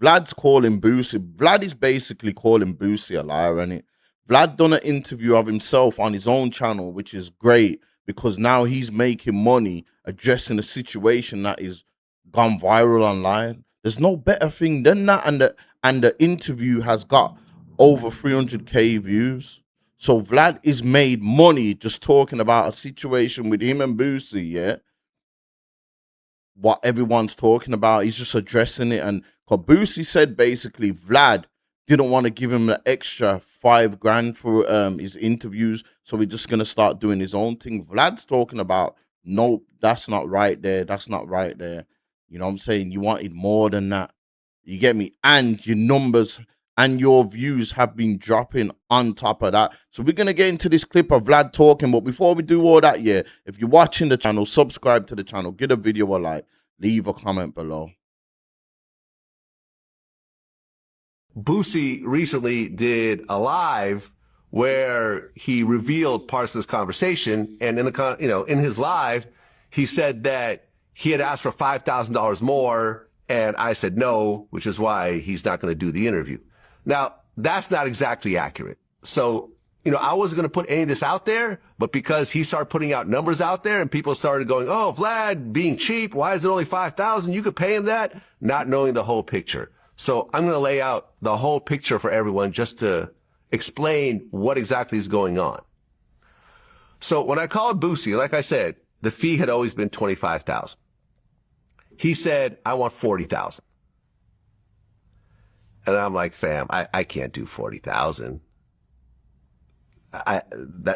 Vlad's calling Boosie. Vlad is basically calling Boosie a liar, innit? Vlad done an interview of himself on his own channel, which is great because now he's making money addressing a situation that is gone viral online. There's no better thing than that, and the interview has got over 300K views. So Vlad is made money just talking about a situation with him and Boosie, yeah, what everyone's talking about. He's just addressing it. And Boosie said basically Vlad didn't want to give him the extra 5 grand for his interviews, so we're just gonna start doing his own thing. Vlad's talking about nope, that's not right there. That's not right there. You know what I'm saying? You wanted more than that. You get me? And your numbers and your views have been dropping on top of that. So we're gonna get into this clip of Vlad talking. But before we do all that, yeah, if you're watching the channel, subscribe to the channel, give the video a like, leave a comment below. Boosie recently did a live where he revealed parts of this conversation, and in his live, he said that he had asked for $5,000 more, and I said no, which is why he's not going to do the interview. Now, that's not exactly accurate. So, I wasn't going to put any of this out there, but because he started putting out numbers out there and people started going, oh, Vlad being cheap, why is it only 5,000? You could pay him that, not knowing the whole picture. So I'm going to lay out the whole picture for everyone just to explain what exactly is going on. So when I called Boosie, like I said, the fee had always been $25,000. He said, I want $40,000. And I'm like, fam, I can't do $40,000.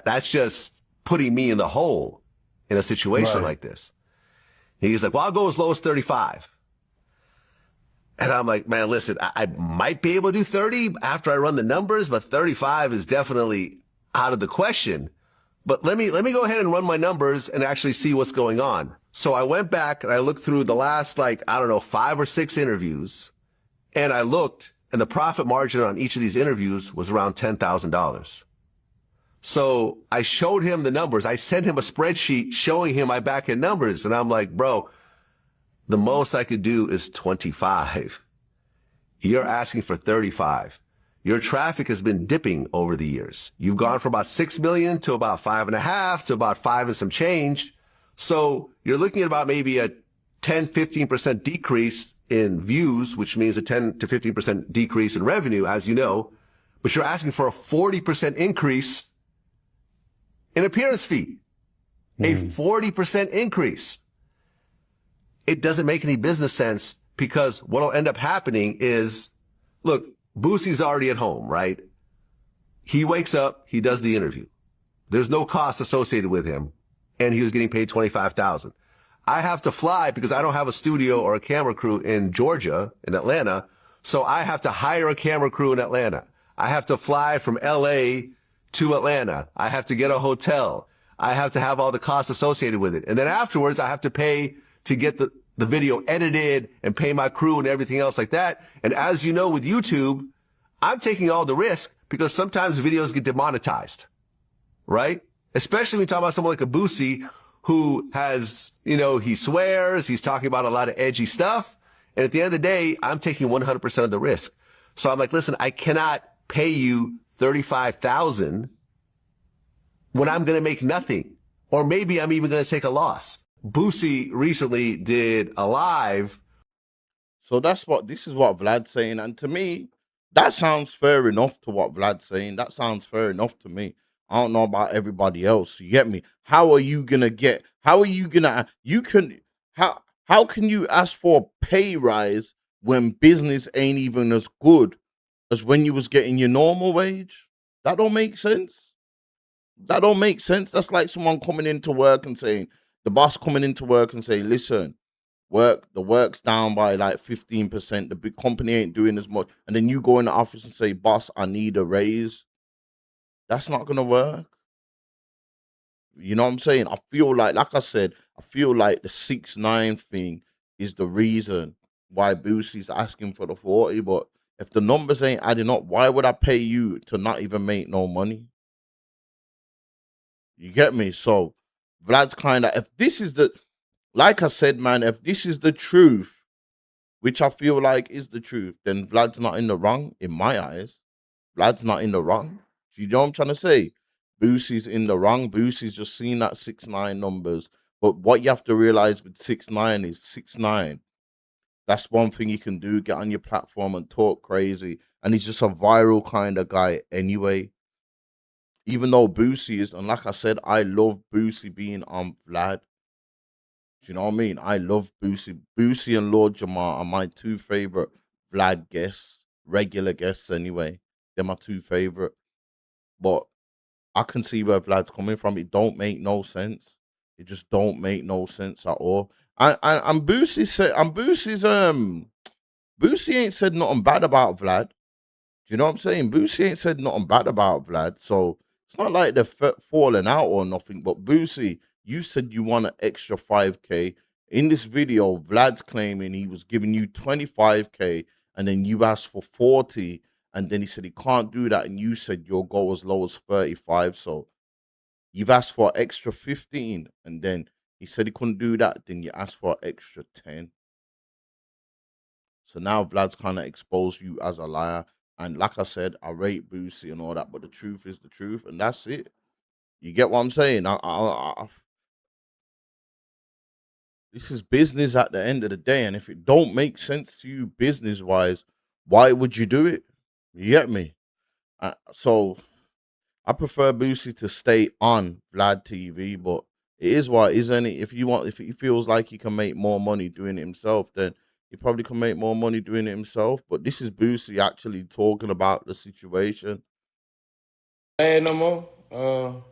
That's just putting me in the hole in a situation like this. He's like, well, I'll go as low as 35. And I'm like, man, listen, I might be able to do 30 after I run the numbers, but 35 is definitely out of the question. But let me go ahead and run my numbers and actually see what's going on. So I went back and I looked through the last, 5 or 6 interviews, and I looked, and the profit margin on each of these interviews was around $10,000. So I showed him the numbers. I sent him a spreadsheet showing him my back end numbers. And I'm like, bro, the most I could do is 25. You're asking for 35. Your traffic has been dipping over the years. You've gone from about 6 million to about 5.5 to about 5 and some change. So you're looking at about maybe a 10, 15% decrease in views, which means a 10 to 15% decrease in revenue, as you know, but you're asking for a 40% increase in appearance fee. A 40% increase. It doesn't make any business sense, because what'll end up happening is, look, Boosie's already at home, right? He wakes up, he does the interview. There's no cost associated with him, and he was getting paid $25,000. I have to fly because I don't have a studio or a camera crew in Georgia, in Atlanta, so I have to hire a camera crew in Atlanta. I have to fly from LA to Atlanta. I have to get a hotel. I have to have all the costs associated with it. And then afterwards, I have to pay to get the video edited and pay my crew and everything else like that. And as you know, with YouTube, I'm taking all the risk because sometimes videos get demonetized, right? Especially when you talk about someone like a Boosie who has, he swears, he's talking about a lot of edgy stuff. And at the end of the day, I'm taking 100% of the risk. So I'm like, listen, I cannot pay you $35,000 when I'm going to make nothing, or maybe I'm even going to take a loss. Boosie recently did a live. So this is what Vlad's saying. And to me, that sounds fair enough to what Vlad's saying. That sounds fair enough to me. I don't know about everybody else. You get me? How can you ask for a pay rise when business ain't even as good as when you was getting your normal wage? That don't make sense. That don't make sense. That's like someone coming into work and saying, the boss coming into work and saying, listen, the work's down by 15%. The big company ain't doing as much. And then you go in the office and say, boss, I need a raise. That's not going to work. You know what I'm saying? I feel like I said, I feel like the 6ix9ine thing is the reason why Boosie's asking for the 40. But if the numbers ain't adding up, why would I pay you to not even make no money? You get me? So Vlad's if this is like I said, man, if this is the truth, which I feel like is the truth, then Vlad's not in the wrong in my eyes. Vlad's not in the wrong. Do you know what I'm trying to say? Boosie's in the wrong. Boosie's just seen that 6ix9ine numbers. But what you have to realize with 6ix9ine is 6ix9ine. That's one thing you can do. Get on your platform and talk crazy. And he's just a viral kind of guy anyway. Even though Boosie is, and like I said, I love Boosie being on Vlad. Do you know what I mean? I love Boosie. Boosie and Lord Jamar are my two favorite Vlad guests, regular guests anyway. They're my two favorite. But I can see where Vlad's coming from. It don't make no sense. It just don't make no sense at all. And Boosie said, and Boosie ain't said nothing bad about Vlad. Do you know what I'm saying? Boosie ain't said nothing bad about Vlad, so it's not like they're falling out or nothing. But Boosie, you said you want an extra 5K. In this video, Vlad's claiming he was giving you 25K, and then you asked for 40, and then he said he can't do that, and you said you'll go as low as 35. So you've asked for an extra 15, and then he said he couldn't do that. Then you asked for an extra 10. So now Vlad's kind of exposed you as a liar. And like I said, I rate Boosie and all that, but the truth is the truth, and that's it. You get what I'm saying? This is business at the end of the day, and if it don't make sense to you business wise, why would you do it? You get me? So I prefer Boosie to stay on Vlad TV, but it is what it is, isn't it? If he feels like he can make more money doing it himself, then he probably can make more money doing it himself. But this is Boosie actually talking about the situation. Hey, no more.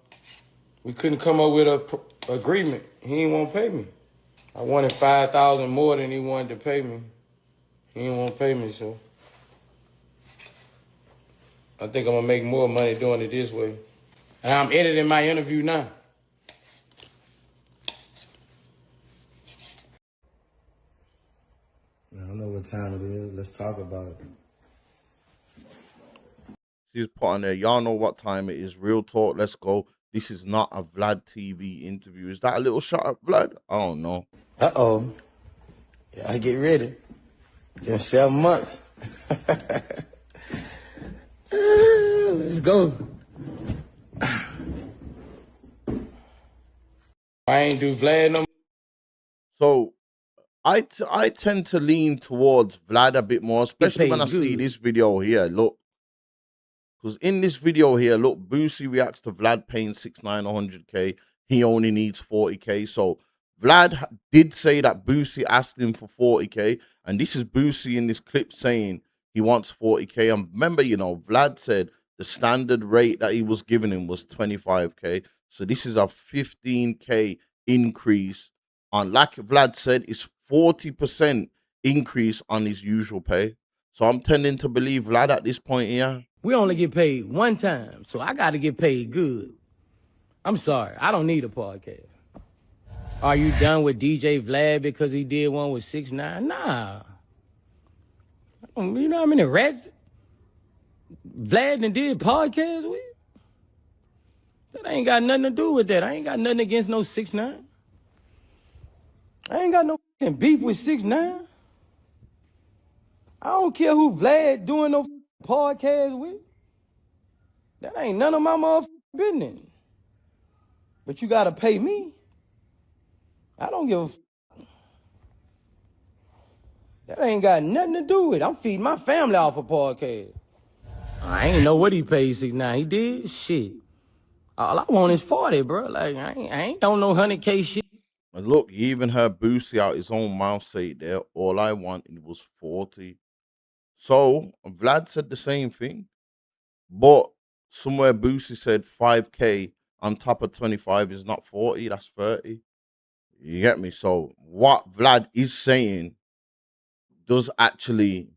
We couldn't come up with a agreement. He didn't want to pay me. I wanted 5,000 more than he wanted to pay me. He didn't want to pay me, so I think I'm gonna make more money doing it this way. And I'm editing my interview now. I don't know what time it is. Let's talk about it. She's put on there, y'all know what time it is. Real talk, let's go. This is not a Vlad TV interview. Is that a little shot at Vlad? I don't know. Uh-oh. Y'all get ready. Just 7 months. Let's go. I ain't do Vlad no more. So I tend to lean towards Vlad a bit more, especially when I see this video here. Look, because in this video here, look, Boosie reacts to Vlad paying 6ix9ine 100K. He only needs 40K. So Vlad did say that Boosie asked him for 40K, and this is Boosie in this clip saying he wants 40K. And remember, Vlad said the standard rate that he was giving him was 25K. So this is a 15K increase on, like Vlad said, it's 40% increase on his usual pay. So I'm tending to believe Vlad at this point here. We only get paid one time, so I got to get paid good. I'm sorry, I don't need a podcast. Are you done with DJ Vlad because he did one with 6ix9ine? Nah. You know how many rats Vlad done did podcasts with? That ain't got nothing to do with that. I ain't got nothing against no 6ix9ine. I ain't got no beef with 6ix9ine. I don't care who Vlad doing no podcast with. That ain't none of my motherfucking business. But you gotta pay me. I don't give a That ain't got nothing to do with it. I'm feeding my family off a podcast. I ain't know what he paid 6ix9ine. He did? Shit. All I want is 40, bro. Like, I ain't on no 100K shit. And look, you even heard Boosie out his own mouth say there, all I wanted was 40. So Vlad said the same thing. But somewhere Boosie said 5K on top of 25 is not 40, that's 30. You get me? So what Vlad is saying does actually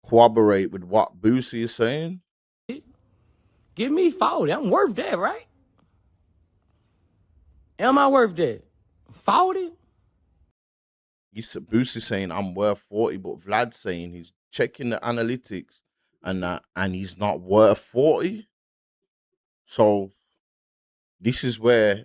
corroborate with what Boosie is saying. Give me 40. I'm worth that, right? Am I worth that? 40? Boosie saying I'm worth 40, but Vlad saying he's checking the analytics and he's not worth 40. So this is where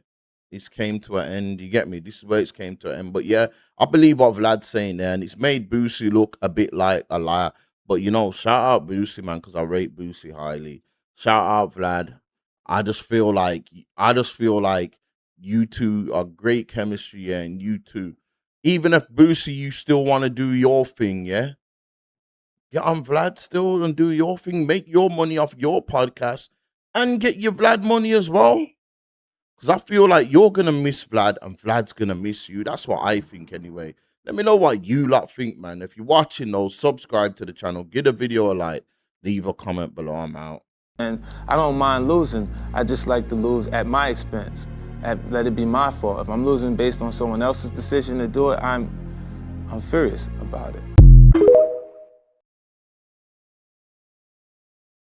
it's came to an end. You get me? This is where it's came to an end. But yeah, I believe what Vlad's saying there, and it's made Boosie look a bit like a liar. But you know, shout out Boosie, man, because I rate Boosie highly. Shout out Vlad. I just feel like you two are great chemistry, yeah, and you two, even if Boosie, you still want to do your thing, yeah. Yeah, I'm Vlad still and do your thing, make your money off your podcast, and get your Vlad money as well. Because I feel like you're gonna miss Vlad and Vlad's gonna miss you. That's what I think anyway. Let me know what you lot think, man. If you're watching those, subscribe to the channel, give the video a like, leave a comment below. I'm out. And I don't mind losing. I just like to lose at my expense. Let it be my fault. If I'm losing based on someone else's decision to do it, I'm furious about it.